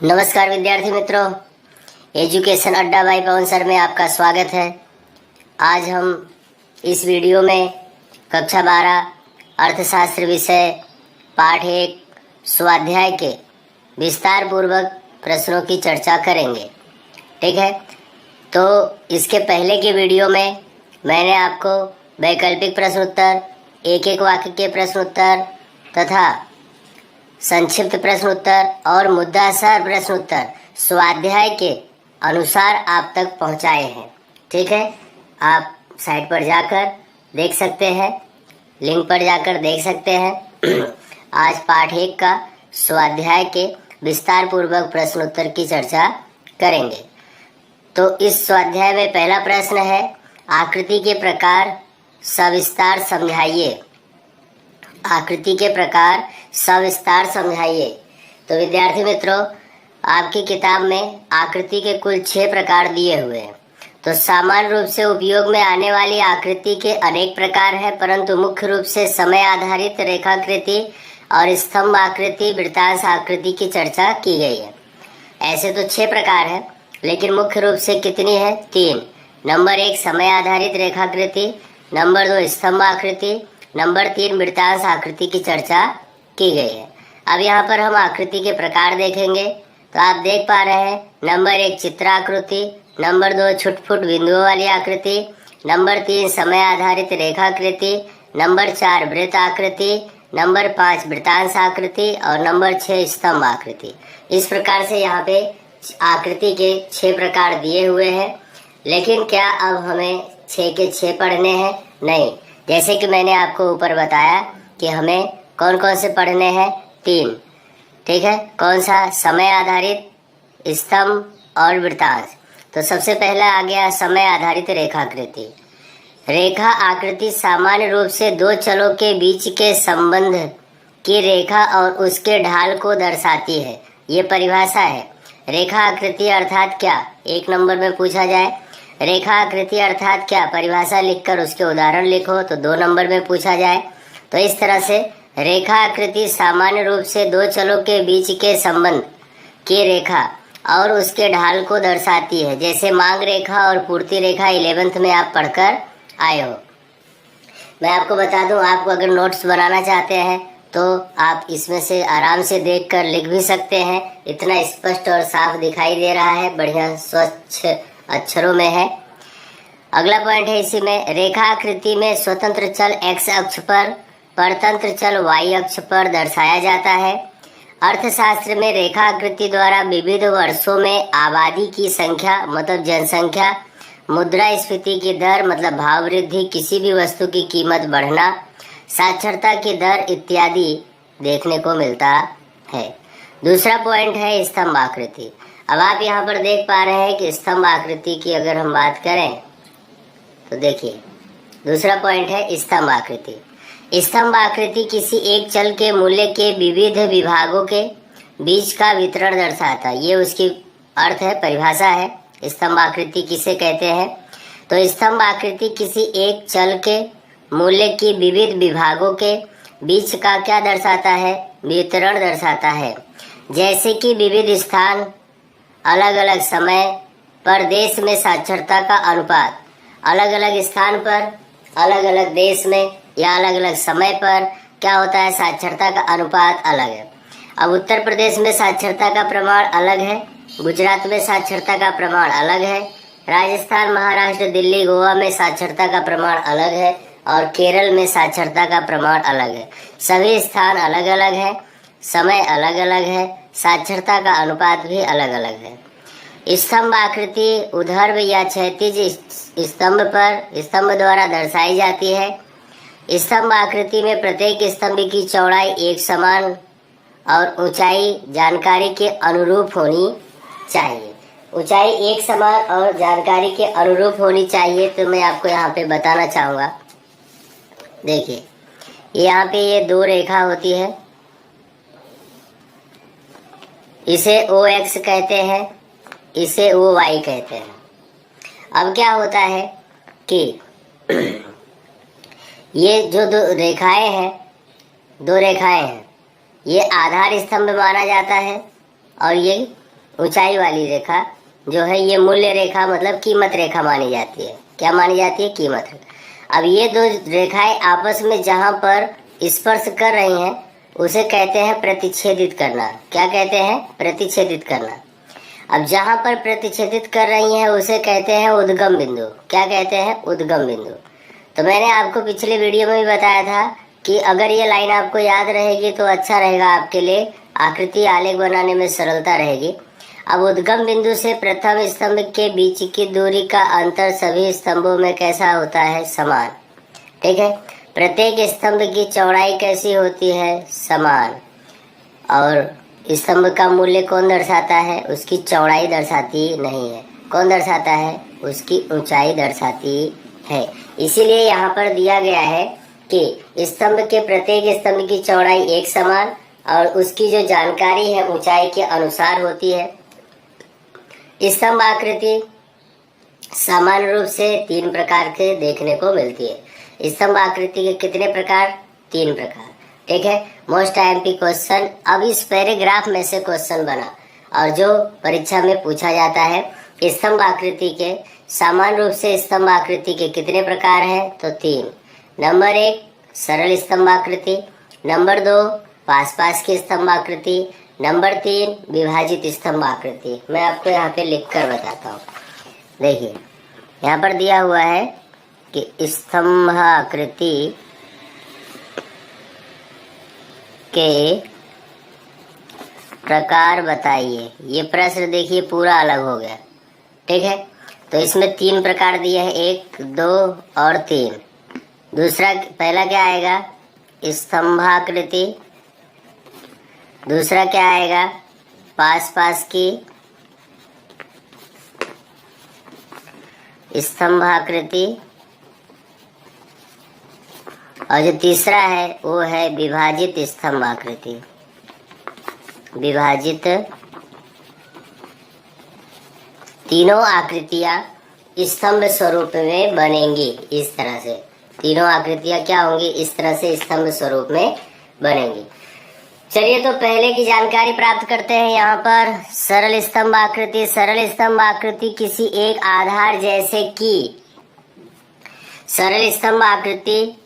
नमस्कार विद्यार्थी मित्रों, एजुकेशन अड्डा बाई पवन सर में आपका स्वागत है। आज हम इस वीडियो में कक्षा 12 अर्थशास्त्र विषय पाठ 1 स्वाध्याय के विस्तार पूर्वक प्रश्नों की चर्चा करेंगे। ठीक है, तो इसके पहले के वीडियो में मैंने आपको वैकल्पिक प्रश्न उत्तर, एक एक वाक्य के प्रश्न उत्तर तथा संक्षिप्त प्रश्न उत्तर और मुद्दासार प्रश्न उत्तर स्वाध्याय के अनुसार आप तक पहुंचाए हैं। ठीक है, आप साइट पर जाकर देख सकते हैं, लिंक पर जाकर देख सकते हैं। आज पाठ 1 का स्वाध्याय के विस्तार पूर्वक प्रश्न उत्तर की चर्चा करेंगे। तो इस स्वाध्याय में पहला प्रश्न है, आकृति के प्रकार सविस्तार समझाइए। आकृति के प्रकार सविस्तार समझाइए। तो विद्यार्थी मित्रों, आपकी किताब में आकृति के कुल 6 प्रकार दिए हुए हैं। तो सामान्य रूप से उपयोग में आने वाली आकृति के अनेक प्रकार हैं, परंतु मुख्य रूप से समय आधारित रेखाकृति और स्तंभ आकृति, वृत्तांश आकृति की चर्चा की गई है। ऐसे तो 6 प्रकार हैं, लेकिन मुख्य रूप से कितनी है? 3। नंबर 1 समय आधारित रेखाकृति, नंबर 2 स्तंभ आकृति, नंबर 3 वृत्तांश आकृति की चर्चा की गई है। अब यहाँ पर हम आकृति के प्रकार देखेंगे। तो आप देख पा रहे हैं, नंबर 1 चित्राकृति, नंबर 2 छुटपुट बिंदुओं वाली आकृति, नंबर 3 समय आधारित रेखाकृति, नंबर 4 वृत्त आकृति, नंबर 5 वृत्तांश आकृति और नंबर 6 स्तंभ आकृति। इस प्रकार से यहाँ पे आकृति के 6 प्रकार दिए हुए हैं। लेकिन क्या अब हमें 6 के 6 पढ़ने हैं? नहीं, जैसे कि मैंने आपको ऊपर बताया कि हमें कौन कौन से पढ़ने हैं? 3। ठीक है, कौन सा? समय आधारित, स्तंभ और वृत्तांश। तो सबसे पहला आ गया समय आधारित रेखाकृति। रेखा आकृति सामान्य रूप से 2 चलों के बीच के संबंध की रेखा और उसके ढाल को दर्शाती है। ये परिभाषा है। रेखा आकृति अर्थात क्या? 1 नंबर में पूछा जाए, रेखा आकृति अर्थात क्या? परिभाषा लिखकर उसके उदाहरण लिखो। तो 2 नंबर में पूछा जाए। तो इस तरह से रेखा आकृति सामान्य रूप से 2 चलों के बीच के संबंध की रेखा और उसके ढाल को दर्शाती है। जैसे मांग रेखा और पूर्ति रेखा 11th में आप पढ़कर आए हो। मैं आपको बता दूं, आप अगर नोट्स बनाना चाहते हैं तो आप इसमें से आराम से देखकर लिख भी सकते हैं। इतना स्पष्ट और साफ दिखाई दे रहा है, बढ़िया स्वच्छ अक्षरों में है। अगला पॉइंट है इसी में, रेखा आकृति में स्वतंत्र चल x अक्ष पर, परतंत्र चल y अक्ष पर दर्शाया जाता है। अर्थशास्त्र में रेखा आकृति द्वारा विविध वर्षों में आबादी की संख्या मतलब जनसंख्या, मुद्रास्फीति की दर मतलब भाव वृद्धि, किसी भी वस्तु की कीमत बढ़ना, साक्षरता की दर इत्यादि देखने को मिलता है। दूसरा पॉइंट है स्तंभ आकृति। अब आप यहाँ पर देख पा रहे हैं कि स्तंभ आकृति की अगर हम बात करें तो देखिए, दूसरा पॉइंट है स्तंभ आकृति। स्तंभ आकृति किसी एक चल के मूल्य के विविध विभागों के बीच का वितरण दर्शाता है। ये उसकी अर्थ है, परिभाषा है। स्तंभ आकृति किसे कहते हैं? तो स्तंभ आकृति किसी एक चल के मूल्य की विविध विभागों के बीच का क्या दर्शाता है? वितरण दर्शाता है। जैसे कि विविध स्थान, अलग अलग समय पर देश में साक्षरता का अनुपात, अलग अलग स्थान पर, अलग अलग देश में या अलग अलग समय पर क्या होता है? साक्षरता का अनुपात अलग है। अब उत्तर प्रदेश में साक्षरता का प्रमाण अलग है, गुजरात में साक्षरता का प्रमाण अलग है, राजस्थान, महाराष्ट्र, दिल्ली, गोवा में साक्षरता का प्रमाण अलग है और केरल में साक्षरता का प्रमाण अलग है। सभी स्थान अलग अलग है, समय अलग अलग है, साक्षरता का अनुपात भी अलग अलग है। स्तंभ आकृति ऊर्ध्व या क्षैतिज स्तंभ द्वारा दर्शाई जाती है। स्तंभ आकृति में प्रत्येक स्तंभ की चौड़ाई एक समान और ऊंचाई जानकारी के अनुरूप होनी चाहिए। ऊंचाई एक समान और जानकारी के अनुरूप होनी चाहिए। तो मैं आपको यहाँ पे बताना चाहूँगा, देखिए यहाँ पे ये 2 रेखा होती है, इसे OX कहते हैं, इसे OY कहते हैं। अब क्या होता है कि ये जो 2 रेखाएं हैं, ये आधार स्तंभ माना जाता है और ये ऊंचाई वाली रेखा जो है ये मूल्य रेखा मतलब कीमत रेखा मानी जाती है। क्या मानी जाती है? कीमत रेखा। अब ये दो रेखाएं आपस में जहां पर स्पर्श कर रही हैं उसे कहते हैं प्रतिच्छेदित करना। क्या कहते हैं? प्रतिच्छेदित करना। अब जहां पर प्रतिच्छेदित कर रही हैं उसे कहते हैं उद्गम बिंदु। क्या कहते हैं? उद्गम बिंदु। तो मैंने आपको पिछले वीडियो में भी बताया था कि अगर ये लाइन आपको याद रहेगी तो अच्छा रहेगा, आपके लिए आकृति आलेख बनाने में सरलता रहेगी। अब उद्गम बिंदु से प्रथम स्तंभ के बीच की दूरी का अंतर सभी स्तंभों में कैसा होता है? समान। ठीक है। प्रत्येक स्तंभ की चौड़ाई कैसी होती है? समान। और स्तंभ का मूल्य कौन दर्शाता है? उसकी चौड़ाई दर्शाती नहीं है। कौन दर्शाता है? उसकी ऊंचाई दर्शाती है। इसीलिए यहाँ पर दिया गया है कि स्तंभ के प्रत्येक स्तंभ की चौड़ाई एक समान और उसकी जो जानकारी है ऊंचाई के अनुसार होती है। स्तंभ आकृति सामान्य रूप से 3 प्रकार के देखने को मिलती है। स्तंभ आकृति के कितने प्रकार? 3 प्रकार। ठीक है। मोस्ट आईएमपी क्वेश्चन अब इस पैराग्राफ में से क्वेश्चन बना और जो परीक्षा में पूछा जाता है स्तंभ आकृति के सामान्य रूप से स्तंभ आकृति के कितने प्रकार हैं? तो 3। नंबर 1 सरल स्तंभ आकृति, नंबर 2 पास पास की स्तंभ आकृति, नंबर 3 विभाजित स्तंभ आकृति। मैं आपको यहाँ पे लिख कर बताता हूँ। देखिए यहाँ पर दिया हुआ है कि स्तंभ आकृति के प्रकार बताइए। ये प्रश्न देखिए पूरा अलग हो गया। ठीक है। तो इसमें 3 प्रकार दिए हैं, 1, 2 और 3। दूसरा पहला क्या आएगा? स्तंभाकृति। दूसरा क्या आएगा? पास पास की स्तंभाकृति। और जो तीसरा है वो है विभाजित स्तंभ आकृति। विभाजित तीनों आकृतियां स्तंभ स्वरूप में बनेंगी। इस तरह से तीनों आकृतियां क्या होंगी? इस तरह से स्तंभ स्वरूप में बनेंगी। चलिए तो पहले की जानकारी प्राप्त करते हैं। यहाँ पर सरल स्तंभ आकृति। सरल स्तंभ आकृति किसी एक आधार जैसे कि सरल स्तंभ आकृति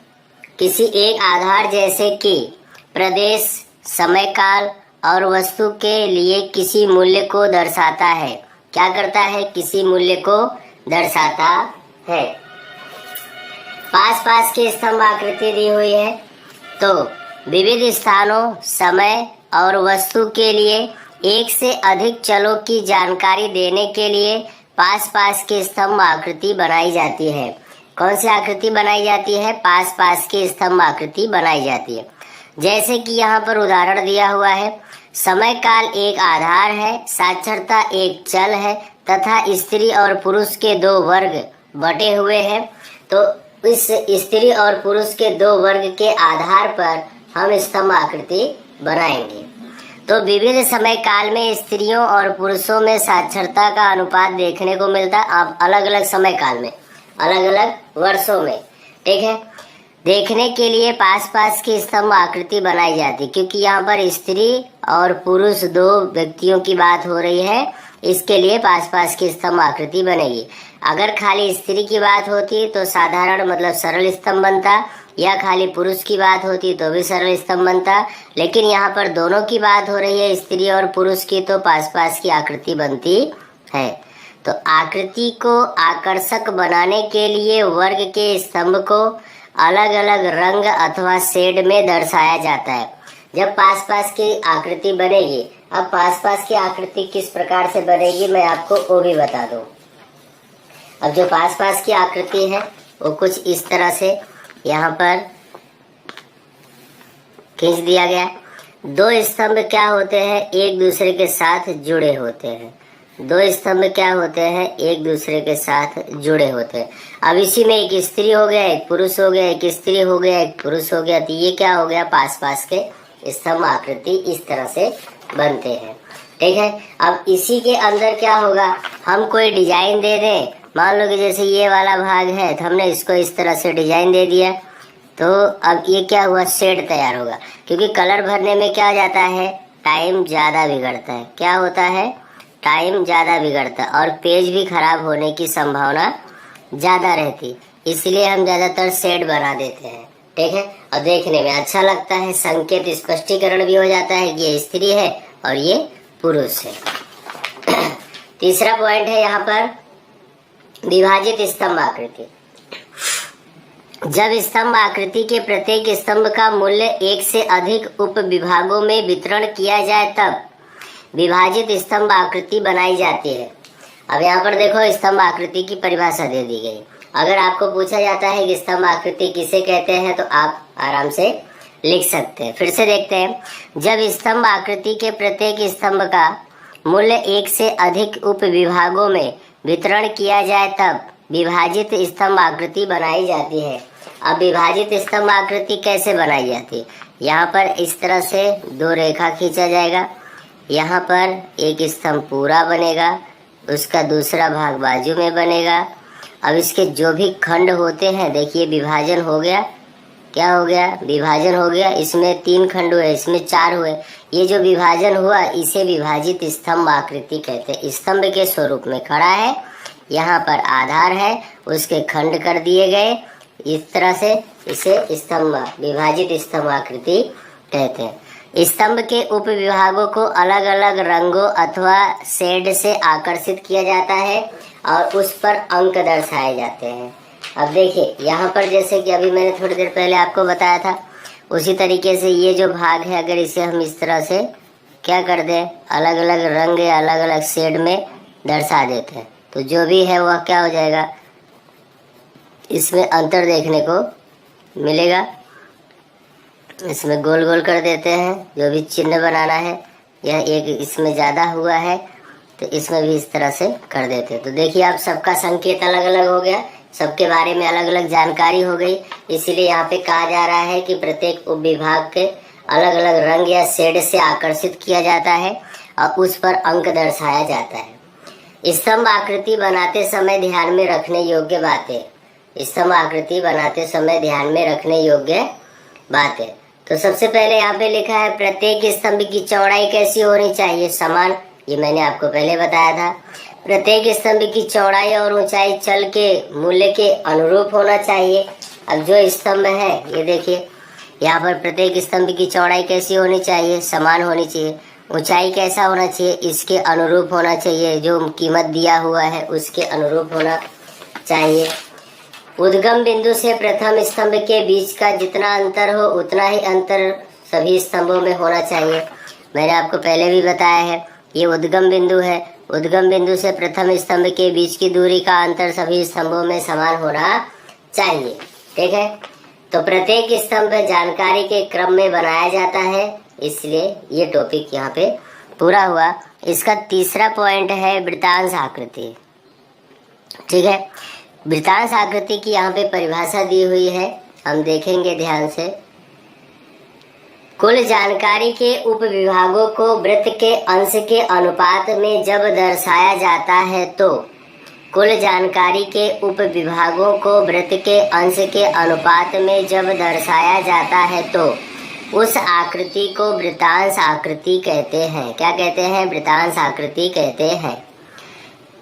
किसी एक आधार जैसे कि प्रदेश, समय काल और वस्तु के लिए किसी मूल्य को दर्शाता है। क्या करता है? किसी मूल्य को दर्शाता है। पास पास की स्तंभ आकृति दी हुई है तो विविध स्थानों, समय और वस्तु के लिए एक से अधिक चलों की जानकारी देने के लिए पास पास की स्तंभ आकृति बनाई जाती है। कौन सी आकृति बनाई जाती है? पास पास की स्तंभ आकृति बनाई जाती है। जैसे कि यहाँ पर उदाहरण दिया हुआ है, समय काल एक आधार है, साक्षरता एक चल है तथा स्त्री और पुरुष के 2 वर्ग बटे हुए हैं। तो इस स्त्री और पुरुष के 2 वर्ग के आधार पर हम स्तंभ आकृति बनाएंगे। तो विविध समय काल में स्त्रियों और पुरुषों में साक्षरता का अनुपात देखने को मिलता है। अब अलग अलग समय काल में, अलग अलग वर्षों में। ठीक है। देखने के लिए पास पास की स्तंभ आकृति बनाई जाती, क्योंकि यहाँ पर स्त्री और पुरुष 2 व्यक्तियों की बात हो रही है, इसके लिए पास पास की स्तंभ आकृति बनेगी। अगर खाली स्त्री की बात होती तो साधारण मतलब सरल स्तंभ बनता, या खाली पुरुष की बात होती तो भी सरल स्तंभ बनता। लेकिन यहाँ पर दोनों की बात हो रही है, स्त्री और पुरुष की, तो पास पास की आकृति बनती है। तो आकृति को आकर्षक बनाने के लिए वर्ग के स्तंभ को अलग अलग रंग अथवा शेड में दर्शाया जाता है। जब पास पास की आकृति बनेगी, अब पास पास की आकृति किस प्रकार से बनेगी मैं आपको वो भी बता दूं। अब जो पास पास की आकृति है वो कुछ इस तरह से यहाँ पर खींच दिया गया। 2 स्तंभ क्या होते हैं? एक दूसरे के साथ जुड़े होते हैं। 2 स्तंभ क्या होते हैं? एक दूसरे के साथ जुड़े होते हैं। अब इसी में एक स्त्री हो गया, एक पुरुष हो गया, एक स्त्री हो गया, एक पुरुष हो गया, तो ये क्या हो गया? पास पास के स्तंभ आकृति इस तरह से बनते हैं। ठीक है। अब इसी के अंदर क्या होगा? हम कोई डिजाइन दे दें, मान लो कि जैसे ये वाला भाग है तो हमने इसको इस तरह से डिजाइन दे दिया, तो अब ये क्या हुआ? शेड तैयार होगा। क्योंकि कलर भरने में क्या हो जाता है? टाइम ज़्यादा बिगड़ता है। क्या होता है? टाइम ज़्यादा बिगड़ता और पेज भी खराब होने की संभावना ज़्यादा रहती, इसलिए हम ज़्यादातर शेड बना देते हैं। ठीक है, और देखने में अच्छा लगता है, संकेत स्पष्टीकरण भी हो जाता है कि ये स्त्री है और ये पुरुष है। तीसरा पॉइंट है यहाँ पर विभाजित स्तंभ आकृति। जब स्तंभ आकृति के प्रत्येक स्तंभ का मूल्य एक से अधिक उप विभागों में वितरण किया जाए तब विभाजित स्तंभ आकृति बनाई जाती है। अब यहाँ पर देखो स्तंभ आकृति की परिभाषा दे दी गई। अगर आपको पूछा जाता है कि स्तंभ आकृति किसे कहते हैं तो आप आराम से लिख सकते हैं। फिर से देखते हैं, जब स्तंभ आकृति के प्रत्येक स्तंभ का मूल्य एक से अधिक उप विभागों में वितरण किया जाए तब विभाजित स्तंभ आकृति बनाई जाती है। अब विभाजित स्तंभ आकृति कैसे बनाई जाती है? यहाँ पर इस तरह से दो रेखा खींचा जाएगा, यहाँ पर एक स्तंभ पूरा बनेगा, उसका दूसरा भाग बाजू में बनेगा। अब इसके जो भी खंड होते हैं, देखिए विभाजन हो गया, क्या हो गया? विभाजन हो गया। इसमें 3 खंड हुए, इसमें 4 हुए। ये जो विभाजन हुआ इसे विभाजित स्तंभ आकृति कहते हैं। स्तंभ के स्वरूप में खड़ा है, यहाँ पर आधार है, उसके खंड कर दिए गए, इस तरह से इसे स्तंभ विभाजित स्तंभ आकृति कहते हैं। स्तंभ के उप विभागों को अलग अलग रंगों अथवा शेड से आकर्षित किया जाता है और उस पर अंक दर्शाए जाते हैं। अब देखिए यहाँ पर जैसे कि अभी मैंने थोड़ी देर पहले आपको बताया था, उसी तरीके से ये जो भाग है अगर इसे हम इस तरह से क्या कर दें, अलग अलग रंग या अलग अलग शेड में दर्शा देते हैं, तो जो भी है वह क्या हो जाएगा, इसमें अंतर देखने को मिलेगा। इसमें गोल गोल कर देते हैं, जो भी चिन्ह बनाना है, यह एक इसमें ज़्यादा हुआ है तो इसमें भी इस तरह से कर देते हैं। तो देखिए आप सबका संकेत अलग अलग हो गया, सबके बारे में अलग अलग जानकारी हो गई। इसीलिए यहाँ पे कहा जा रहा है कि प्रत्येक उप विभाग के अलग अलग रंग या शेड से आकर्षित किया जाता है और उस पर अंक दर्शाया जाता है। स्तंभ आकृति बनाते समय ध्यान में रखने योग्य बातें। स्तंभ आकृति बनाते समय ध्यान में रखने योग्य बातें। तो सबसे पहले यहाँ पे लिखा है प्रत्येक स्तंभ की चौड़ाई कैसी होनी चाहिए, समान। ये मैंने आपको पहले बताया था। प्रत्येक स्तंभ की चौड़ाई और ऊंचाई चल के मूल्य के अनुरूप होना चाहिए। अब जो स्तंभ है ये देखिए, यहाँ पर प्रत्येक स्तंभ की चौड़ाई कैसी होनी चाहिए, समान होनी चाहिए। ऊंचाई कैसा होना चाहिए, इसके अनुरूप होना चाहिए, जो कीमत दिया हुआ है उसके अनुरूप होना चाहिए। उद्गम बिंदु से प्रथम स्तंभ के बीच का जितना अंतर हो उतना ही अंतर सभी स्तंभों में होना चाहिए। मैंने आपको पहले भी बताया है, ये उद्गम बिंदु है। उद्गम बिंदु से प्रथम स्तंभ के बीच की दूरी का अंतर सभी स्तंभों में समान होना चाहिए। ठीक है, तो प्रत्येक स्तंभ जानकारी के क्रम में बनाया जाता है, इसलिए ये टॉपिक यहाँ पे पूरा हुआ। इसका तीसरा पॉइंट है वृत्तांश आकृति। ठीक है, वृत्तांश आकृति की यहाँ पे परिभाषा दी हुई है, हम देखेंगे ध्यान से। कुल जानकारी के उप विभागों को वृत्त के अंश के अनुपात में जब दर्शाया जाता है तो कुल जानकारी के उप विभागों को वृत्त के अंश के अनुपात में जब दर्शाया जाता है तो उस आकृति को वृत्तांश आकृति कहते हैं। क्या कहते हैं? वृत्तांश आकृति कहते हैं।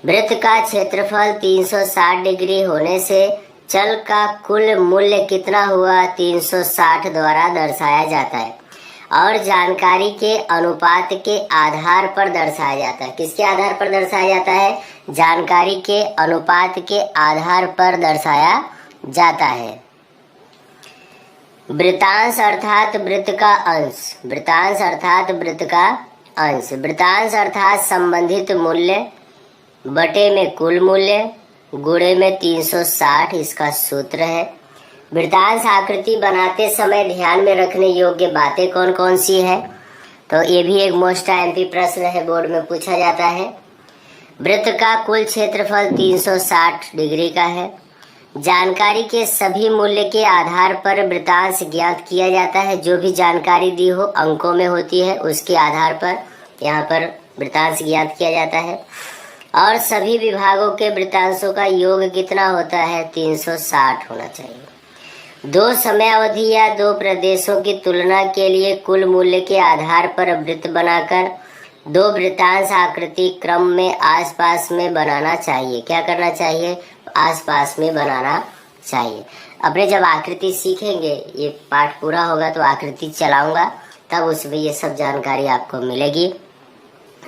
वृत्त का क्षेत्रफल 360 डिग्री होने से चल का कुल मूल्य कितना हुआ, 360 द्वारा दर्शाया जाता है और जानकारी के अनुपात के आधार पर दर्शाया जाता है। किसके आधार पर दर्शाया जाता है? जानकारी के अनुपात के आधार पर दर्शाया जाता है। वृत्तांश अर्थात वृत्त का अंश। वृत्तांश अर्थात वृत्त का अंश। वृत्तांश अर्थात संबंधित मूल्य बटे में कुल मूल्य गुणे में 360, इसका सूत्र है। वृत्तांश आकृति बनाते समय ध्यान में रखने योग्य बातें कौन कौन सी है, तो ये भी एक मोस्ट एमपी प्रश्न है, बोर्ड में पूछा जाता है। वृत्त का कुल क्षेत्रफल 360 डिग्री का है। जानकारी के सभी मूल्य के आधार पर वृत्तांश ज्ञात किया जाता है। जो भी जानकारी दी हो अंकों में होती है, उसके आधार पर यहाँ पर वृत्तांश ज्ञात किया जाता है। और सभी विभागों के वृत्तांशों का योग कितना होता है? 360 होना चाहिए। दो समयावधि या दो प्रदेशों की तुलना के लिए कुल मूल्य के आधार पर वृत्त बनाकर दो वृत्तांश आकृति क्रम में आसपास में बनाना चाहिए। क्या करना चाहिए? आसपास में बनाना चाहिए। अपने जब आकृति सीखेंगे, ये पाठ पूरा होगा तो आकृति चलाऊंगा, तब उसमें ये सब जानकारी आपको मिलेगी।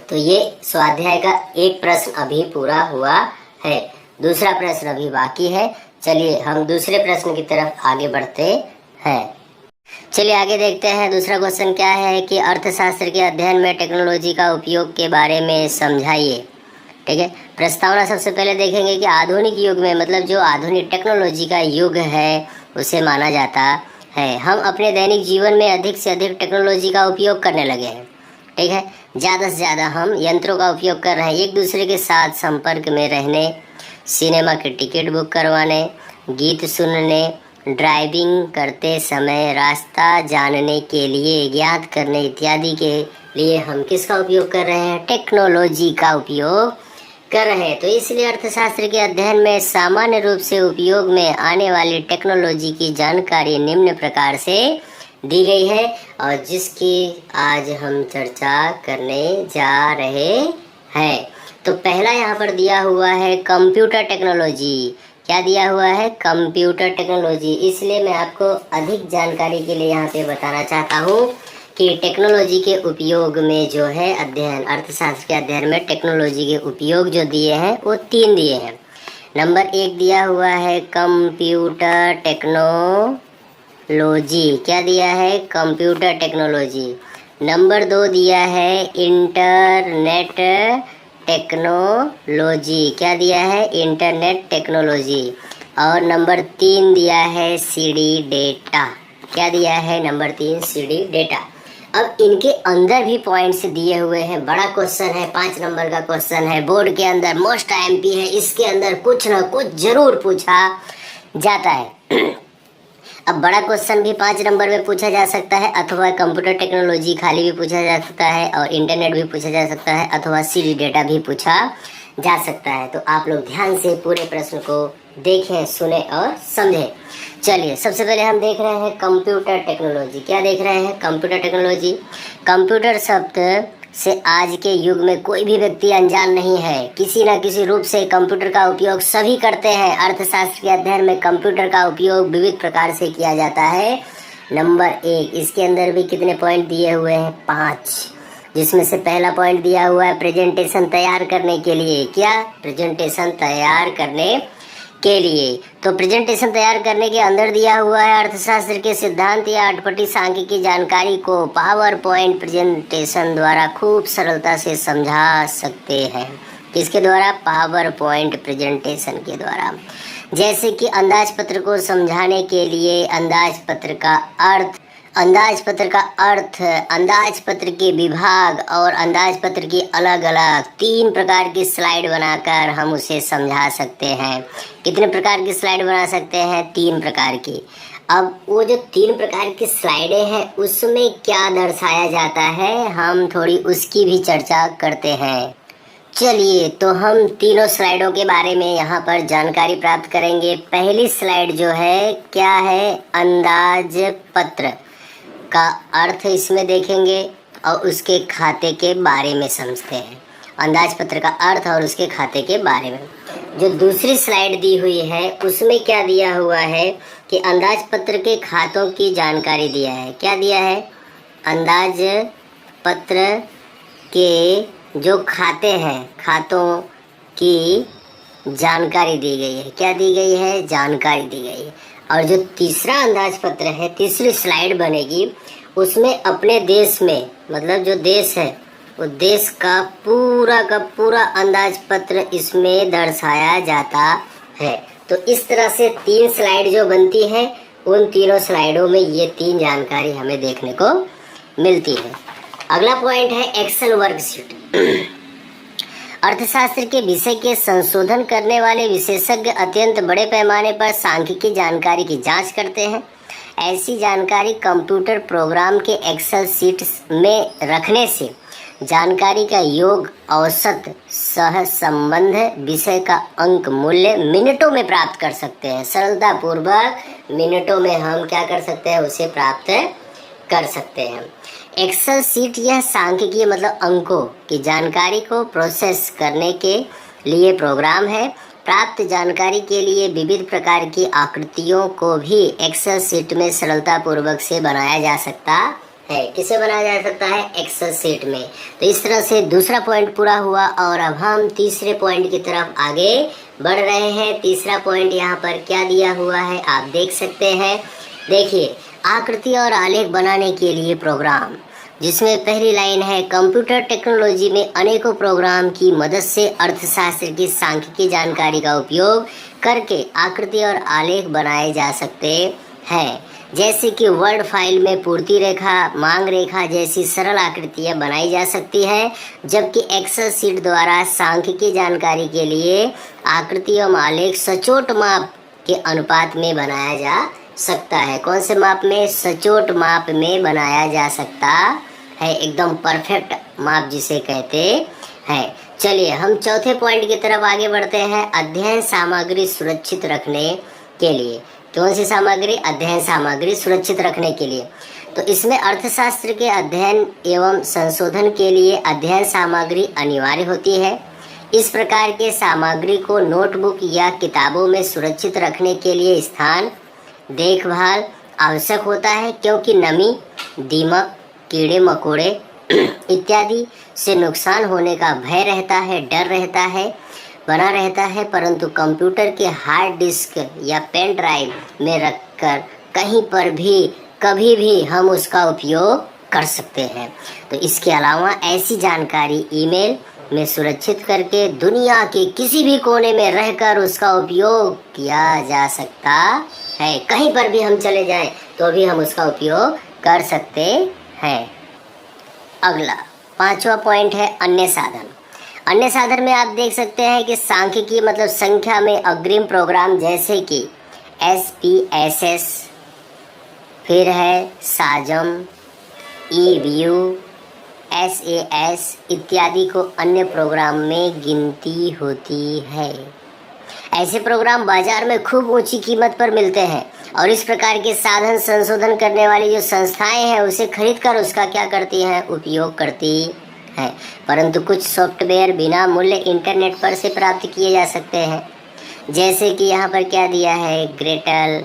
तो ये स्वाध्याय का एक प्रश्न अभी पूरा हुआ है, दूसरा प्रश्न अभी बाकी है। चलिए हम दूसरे प्रश्न की तरफ आगे बढ़ते हैं। चलिए आगे देखते हैं। दूसरा क्वेश्चन क्या है कि अर्थशास्त्र के अध्ययन में टेक्नोलॉजी का उपयोग के बारे में समझाइए। ठीक है, प्रस्तावना सबसे पहले देखेंगे कि आधुनिक युग में, मतलब जो आधुनिक टेक्नोलॉजी का युग है उसे माना जाता है। हम अपने दैनिक जीवन में अधिक से अधिक टेक्नोलॉजी का उपयोग करने लगे हैं। ठीक है, ज़्यादा से ज़्यादा हम यंत्रों का उपयोग कर रहे हैं एक दूसरे के साथ संपर्क में रहने, सिनेमा की टिकट बुक करवाने, गीत सुनने, ड्राइविंग करते समय रास्ता जानने के लिए, ज्ञात करने इत्यादि के लिए हम किसका उपयोग कर रहे हैं? टेक्नोलॉजी का उपयोग कर रहे हैं। तो इसलिए अर्थशास्त्र के अध्ययन में सामान्य रूप से उपयोग में आने वाली टेक्नोलॉजी की जानकारी निम्न प्रकार से दी गई है और जिसकी आज हम चर्चा करने जा रहे हैं। तो पहला यहाँ पर दिया हुआ है कंप्यूटर टेक्नोलॉजी। क्या दिया हुआ है? Computer technology. इसलिए मैं आपको अधिक जानकारी के लिए यहाँ पे बताना चाहता हूँ कि टेक्नोलॉजी के उपयोग में जो है अध्ययन, अर्थशास्त्र के अध्ययन में टेक्नोलॉजी के उपयोग जो दिए हैं वो 3 दिए हैं। नंबर 1 दिया हुआ है कंप्यूटर टेक्नोलॉजी। क्या दिया है? Computer technology. नंबर 2 दिया है इंटरनेट टेक्नोलॉजी। क्या दिया है? Internet technology. और नंबर 3 दिया है सीडी डेटा। क्या दिया है? Number 3 CD data. अब इनके अंदर भी पॉइंट्स दिए हुए हैं। बड़ा क्वेश्चन है, 5 नंबर का क्वेश्चन है, बोर्ड के अंदर मोस्ट आईएमपी है। इसके अंदर कुछ ना कुछ जरूर पूछा जाता है। अब बड़ा क्वेश्चन भी 5 नंबर में पूछा जा सकता है, अथवा कंप्यूटर टेक्नोलॉजी खाली भी पूछा जा सकता है, और इंटरनेट भी पूछा जा सकता है, अथवा सीडी डेटा भी पूछा जा सकता है। तो आप लोग ध्यान से पूरे प्रश्न को देखें, सुने और समझें। चलिए सबसे पहले हम देख रहे हैं कंप्यूटर टेक्नोलॉजी। क्या देख रहे हैं? Computer technology. कंप्यूटर शब्द से आज के युग में कोई भी व्यक्ति अनजान नहीं है। किसी न किसी रूप से कंप्यूटर का उपयोग सभी करते हैं। अर्थशास्त्र के अध्ययन में कंप्यूटर का उपयोग विविध प्रकार से किया जाता है। नंबर 1, इसके अंदर भी कितने पॉइंट दिए हुए हैं? 5, जिसमें से पहला पॉइंट दिया हुआ है प्रेजेंटेशन तैयार करने के लिए। क्या? प्रेजेंटेशन तैयार करने के लिए। तो प्रेजेंटेशन तैयार करने के अंदर दिया हुआ है अर्थशास्त्र के सिद्धांत या अटपटी सांख्यिकी जानकारी को पावर पॉइंट प्रेजेंटेशन द्वारा खूब सरलता से समझा सकते हैं। किसके द्वारा? पावर पॉइंट प्रेजेंटेशन के द्वारा। जैसे कि अंदाज पत्र को समझाने के लिए अंदाज पत्र का अर्थ, अंदाज पत्र के विभाग और अंदाज पत्र की अलग अलग 3 प्रकार की स्लाइड बनाकर हम उसे समझा सकते हैं। कितने प्रकार की स्लाइड बना सकते हैं? 3 प्रकार की। अब वो जो 3 प्रकार की स्लाइडें हैं उसमें क्या दर्शाया जाता है, हम थोड़ी उसकी भी चर्चा करते हैं। चलिए तो हम तीनों स्लाइडों के बारे में यहाँ पर जानकारी प्राप्त करेंगे। पहली स्लाइड जो है क्या है? अंदाज पत्र का अर्थ इसमें देखेंगे और उसके खाते के बारे में समझते हैं। अंदाज पत्र का अर्थ और उसके खाते के बारे में। जो दूसरी स्लाइड दी हुई है उसमें क्या दिया हुआ है कि अंदाज पत्र के खातों की जानकारी दिया है। क्या दिया है? अंदाज पत्र के जो खाते हैं, खातों की जानकारी दी गई है। क्या दी गई है? जानकारी दी गई है। और जो तीसरा अंदाज पत्र है, तीसरी स्लाइड बनेगी, उसमें अपने देश में, मतलब जो देश है वो देश का पूरा अंदाज पत्र इसमें दर्शाया जाता है। तो इस तरह से 3 स्लाइड जो बनती है, उन तीनों स्लाइडों में ये 3 जानकारी हमें देखने को मिलती है। अगला पॉइंट है एक्सेल वर्कशीट। अर्थशास्त्र के विषय के संशोधन करने वाले विशेषज्ञ अत्यंत बड़े पैमाने पर सांख्यिकी जानकारी की जांच करते हैं। ऐसी जानकारी कंप्यूटर प्रोग्राम के एक्सेल शीट्स में रखने से जानकारी का योग, औसत, सह संबंध, विषय का अंक मूल्य मिनटों में प्राप्त कर सकते हैं। सरलता पूर्वक मिनटों में हम क्या कर सकते हैं? उसे प्राप्त कर सकते हैं। एक्सेल सीट यह सांख्यिकीय मतलब अंकों की जानकारी को प्रोसेस करने के लिए प्रोग्राम है। प्राप्त जानकारी के लिए विविध प्रकार की आकृतियों को भी एक्सेल सीट में सरलतापूर्वक से बनाया जा सकता है। किसे बनाया जा सकता है? एक्सेल सीट में। तो इस तरह से दूसरा पॉइंट पूरा हुआ और अब हम तीसरे पॉइंट की तरफ आगे बढ़ रहे हैं। तीसरा पॉइंट यहाँ पर क्या दिया हुआ है आप देख सकते हैं। देखिए, आकृति और आलेख बनाने के लिए प्रोग्राम, जिसमें पहली लाइन है कंप्यूटर टेक्नोलॉजी में अनेकों प्रोग्राम की मदद से अर्थशास्त्र की सांख्यिकी जानकारी का उपयोग करके आकृति और आलेख बनाए जा सकते हैं। जैसे कि वर्ड फाइल में पूर्ति रेखा, मांग रेखा जैसी सरल आकृतियां बनाई जा सकती है, जबकि एक्सेल सीट द्वारा सांख्यिकी जानकारी के लिए आकृति और आलेख सचोट माप के अनुपात में बनाया जा सकता है। कौन से माप में? सचोट माप में बनाया जा सकता है, एकदम परफेक्ट माप जिसे कहते हैं। चलिए हम चौथे पॉइंट की तरफ आगे बढ़ते हैं। अध्ययन सामग्री सुरक्षित रखने के लिए। कौन सी सामग्री? अध्ययन सामग्री सुरक्षित रखने के लिए। तो इसमें अर्थशास्त्र के अध्ययन एवं संशोधन के लिए अध्ययन सामग्री अनिवार्य होती है। इस प्रकार के सामग्री को नोटबुक या किताबों में सुरक्षित रखने के लिए स्थान, देखभाल आवश्यक होता है, क्योंकि नमी, दीमक, कीड़े मकोड़े इत्यादि से नुकसान होने का भय रहता है, डर रहता है, बना रहता है। परंतु कंप्यूटर के हार्ड डिस्क या पेन ड्राइव में रखकर कहीं पर भी कभी भी हम उसका उपयोग कर सकते हैं। तो इसके अलावा ऐसी जानकारी ईमेल में सुरक्षित करके दुनिया के किसी भी कोने में रहकर उसका उपयोग किया जा सकता है। कहीं पर भी हम चले जाएं तो भी हम उसका उपयोग कर सकते हैं। अगला पांचवा पॉइंट है अन्य साधन। अन्य साधन में आप देख सकते हैं कि सांख्यिकी मतलब संख्या में अग्रिम प्रोग्राम जैसे कि SPSS, फिर है साजम, eView, SAS इत्यादि को अन्य प्रोग्राम में गिनती होती है। ऐसे प्रोग्राम बाजार में खूब ऊंची कीमत पर मिलते हैं और इस प्रकार के साधन संशोधन करने वाली जो संस्थाएं हैं उसे खरीदकर उसका क्या करती हैं? उपयोग करती हैं। परंतु कुछ सॉफ्टवेयर बिना मूल्य इंटरनेट पर से प्राप्त किए जा सकते हैं, जैसे कि यहाँ पर क्या दिया है? ग्रेटल,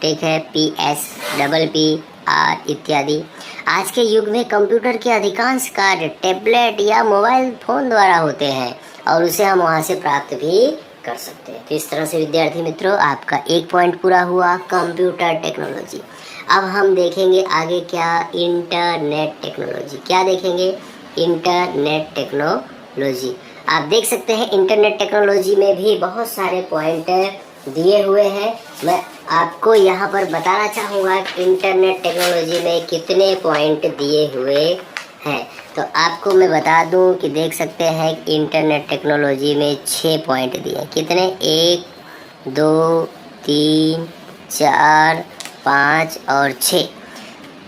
ठीक है, PSPPR इत्यादि। आज के युग में कंप्यूटर के अधिकांश कार्य टैबलेट या मोबाइल फ़ोन द्वारा होते हैं और उसे हम वहाँ से प्राप्त भी कर सकते हैं। तो इस तरह से विद्यार्थी मित्रों आपका एक पॉइंट पूरा हुआ, कंप्यूटर टेक्नोलॉजी। अब हम देखेंगे आगे क्या? Internet technology. क्या देखेंगे? Internet technology. आप देख सकते हैं इंटरनेट टेक्नोलॉजी में भी बहुत सारे पॉइंट दिए हुए हैं। मैं आपको यहाँ पर बताना चाहूँगा इंटरनेट टेक्नोलॉजी में कितने पॉइंट दिए हुए हैं। तो आपको मैं बता दूं कि देख सकते हैं इंटरनेट टेक्नोलॉजी में 6 पॉइंट दिए। कितने? 1, 2, 3, 4, 5 और 6।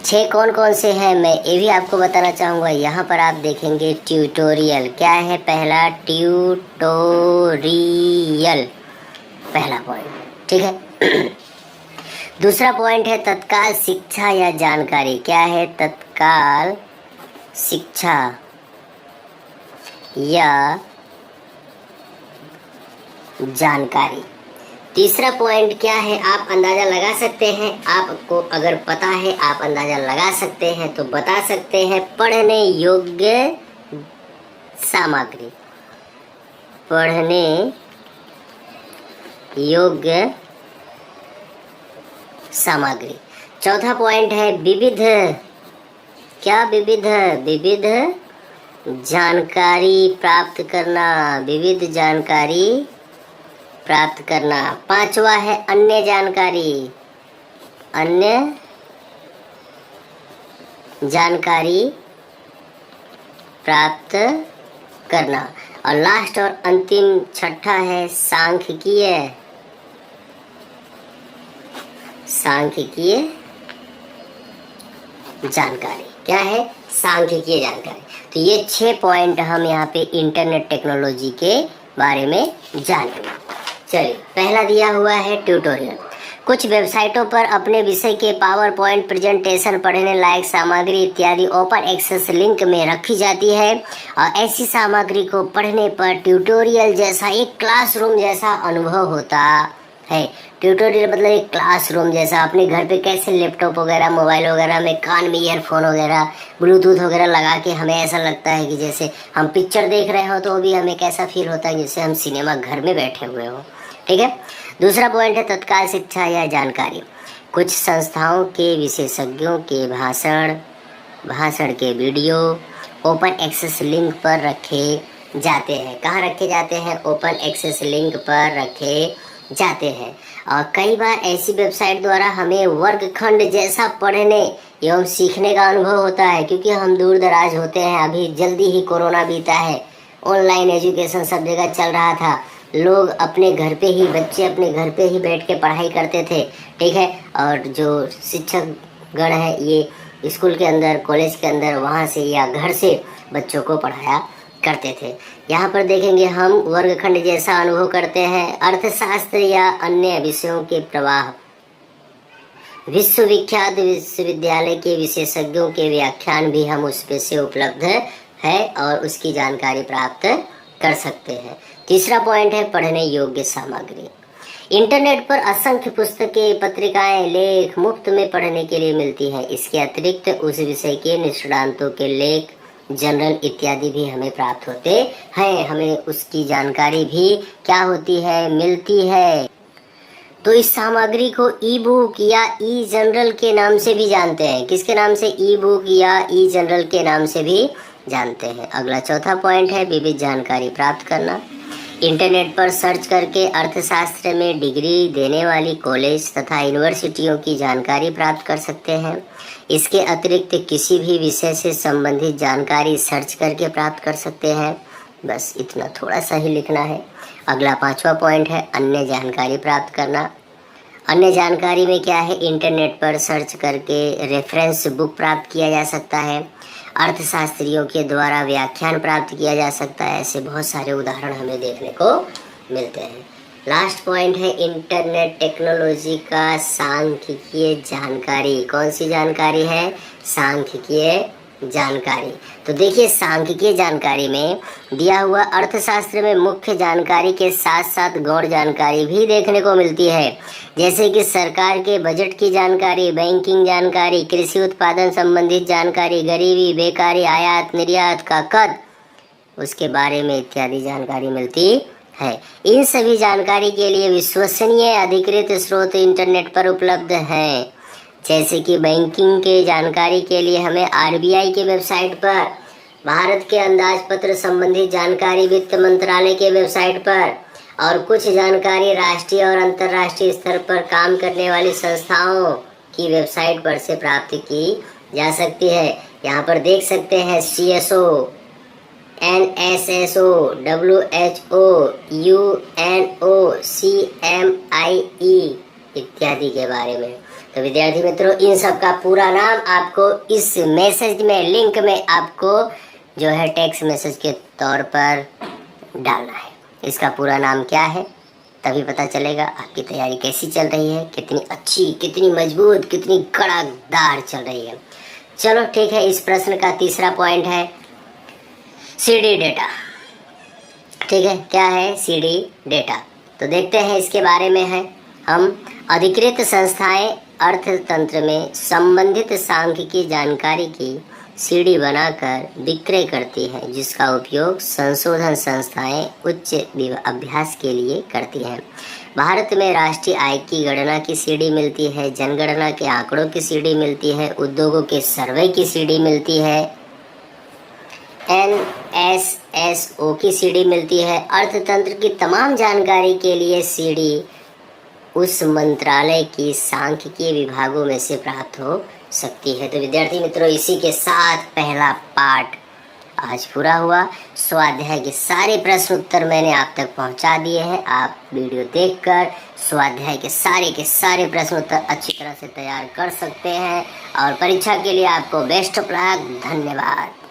6 कौन कौन से हैं मैं ये भी आपको बताना चाहूँगा। यहाँ पर आप देखेंगे ट्यूटोरियल। क्या है? पहला ट्यूटोरियल, पहला पॉइंट, ठीक है। दूसरा पॉइंट है तत्काल शिक्षा या जानकारी। क्या है? तत्काल शिक्षा या जानकारी। तीसरा पॉइंट क्या है? आप अंदाज़ा लगा सकते हैं, आपको अगर पता है आप अंदाज़ा लगा सकते हैं तो बता सकते हैं। पढ़ने योग्य सामग्री, पढ़ने योग्य सामग्री। चौथा पॉइंट है विविध। क्या? विविध, विविध जानकारी प्राप्त करना, विविध जानकारी प्राप्त करना। पांचवा है अन्य जानकारी, अन्य जानकारी प्राप्त करना। और लास्ट और अंतिम छठा है सांख्यिकीय, सांख्यिकीय जानकारी। क्या है? सांख्यिकीय जानकारी। तो ये 6 पॉइंट हम यहाँ पे इंटरनेट टेक्नोलॉजी के बारे में जानेंगे। चलिए, पहला दिया हुआ है ट्यूटोरियल। कुछ वेबसाइटों पर अपने विषय के पावर पॉइंट प्रेजेंटेशन, पढ़ने लायक सामग्री इत्यादि ओपन एक्सेस लिंक में रखी जाती है और ऐसी सामग्री को पढ़ने पर ट्यूटोरियल जैसा, एक क्लासरूम जैसा अनुभव होता है। ट्यूटोरियल मतलब एक क्लासरूम जैसा। अपने घर पे कैसे लैपटॉप वगैरह, मोबाइल वगैरह में कान में ईयरफोन वगैरह, ब्लूटूथ वगैरह लगा के हमें ऐसा लगता है कि जैसे हम पिक्चर देख रहे हो, तो भी हमें कैसा फील होता है जैसे हम सिनेमा घर में बैठे हुए हो। ठीक है। दूसरा पॉइंट है तत्काल शिक्षा या जानकारी। कुछ संस्थाओं के विशेषज्ञों के भाषण के वीडियो ओपन एक्सेस लिंक पर रखे जाते हैं। कहाँ रखे जाते हैं? ओपन एक्सेस लिंक पर रखे जाते हैं। और कई बार ऐसी वेबसाइट द्वारा हमें वर्गखंड जैसा पढ़ने एवं सीखने का अनुभव होता है, क्योंकि हम दूर दराज होते हैं। अभी जल्दी ही कोरोना बीता है, ऑनलाइन एजुकेशन सब जगह चल रहा था। लोग अपने घर पे ही, बच्चे अपने घर पे ही बैठ के पढ़ाई करते थे। ठीक है। और जो शिक्षक गण है ये स्कूल के अंदर, कॉलेज के अंदर, वहाँ से या घर से बच्चों को पढ़ाया करते थे। यहाँ पर देखेंगे हम वर्गखंड जैसा अनुभव करते हैं। अर्थशास्त्र या अन्य विषयों के प्रवाह, विश्वविख्यात विश्वविद्यालय के विशेषज्ञों के व्याख्यान भी हम उस पे से उपलब्ध है और उसकी जानकारी प्राप्त कर सकते हैं। तीसरा पॉइंट है पढ़ने योग्य सामग्री। इंटरनेट पर असंख्य पुस्तकें, पत्रिकाएं, लेख मुफ्त में पढ़ने के लिए मिलती हैं। इसके अतिरिक्त उस विषय के निष्णातों के लेख, जर्नल इत्यादि भी हमें प्राप्त होते हैं। हमें उसकी जानकारी भी क्या होती है? मिलती है। तो इस सामग्री को ई बुक या ई जर्नल के नाम से भी जानते हैं। किसके नाम से? ई बुक या ई जर्नल के नाम से भी जानते हैं। अगला चौथा पॉइंट है विविध जानकारी प्राप्त करना। इंटरनेट पर सर्च करके अर्थशास्त्र में डिग्री देने वाली कॉलेज तथा यूनिवर्सिटियों की जानकारी प्राप्त कर सकते हैं। इसके अतिरिक्त किसी भी विषय से संबंधित जानकारी सर्च करके प्राप्त कर सकते हैं। बस इतना थोड़ा सा ही लिखना है। अगला पांचवा पॉइंट है अन्य जानकारी प्राप्त करना। अन्य जानकारी में क्या है? इंटरनेट पर सर्च करके रेफरेंस बुक प्राप्त किया जा सकता है। अर्थशास्त्रियों के द्वारा व्याख्यान प्राप्त किया जा सकता है। ऐसे बहुत सारे उदाहरण हमें देखने को मिलते हैं। लास्ट पॉइंट है इंटरनेट टेक्नोलॉजी का सांख्यिकीय जानकारी। कौन सी जानकारी है? सांख्यिकीय जानकारी। तो देखिए, सांख्यिकीय जानकारी में दिया हुआ अर्थशास्त्र में मुख्य जानकारी के साथ साथ गौण जानकारी भी देखने को मिलती है, जैसे कि सरकार के बजट की जानकारी, बैंकिंग जानकारी, कृषि उत्पादन संबंधित जानकारी, गरीबी, बेकारी, आयात निर्यात का कद, उसके बारे में इत्यादि जानकारी मिलती है। इन सभी जानकारी के लिए विश्वसनीय अधिकृत स्रोत इंटरनेट पर उपलब्ध हैं। जैसे कि बैंकिंग के जानकारी के लिए हमें आरबीआई के वेबसाइट पर, भारत के अंदाजपत्र संबंधित जानकारी वित्त मंत्रालय के वेबसाइट पर, और कुछ जानकारी राष्ट्रीय और अंतर्राष्ट्रीय स्तर पर काम करने वाली संस्थाओं की वेबसाइट पर से प्राप्त की जा सकती है। यहाँ पर देख सकते हैं CSO, NSSO, WHO, UNO, CMIE इत्यादि के बारे में। तो विद्यार्थी मित्रों, इन सब का पूरा नाम आपको इस मैसेज में, लिंक में आपको जो है टेक्स्ट मैसेज के तौर पर डालना है। इसका पूरा नाम क्या है, तभी पता चलेगा आपकी तैयारी कैसी चल रही है, कितनी अच्छी, कितनी मजबूत, कितनी कड़कदार चल रही है। चलो ठीक है। इस प्रश्न का तीसरा पॉइंट है CD डेटा। ठीक है, क्या है CD डेटा? तो देखते हैं इसके बारे में है। हम अधिकृत संस्थाएं अर्थतंत्र में संबंधित सांख्यिकीय जानकारी की CD बनाकर विक्रय करती हैं, जिसका उपयोग संशोधन संस्थाएं उच्च अभ्यास के लिए करती हैं। भारत में राष्ट्रीय आय की गणना की CD मिलती है, जनगणना के आंकड़ों की CD मिलती है, उद्योगों के सर्वे की CD मिलती है, NSSO की CD मिलती है। अर्थतंत्र की तमाम जानकारी के लिए CD उस मंत्रालय की सांख्यिकीय विभागों में से प्राप्त हो सकती है। तो विद्यार्थी मित्रों, इसी के साथ पहला पार्ट आज पूरा हुआ। स्वाध्याय के सारे प्रश्न उत्तर मैंने आप तक पहुंचा दिए हैं। आप वीडियो देखकर स्वाध्याय के सारे प्रश्न उत्तर अच्छी तरह से तैयार कर सकते हैं और परीक्षा के लिए आपको बेस्ट ऑफ लक। धन्यवाद।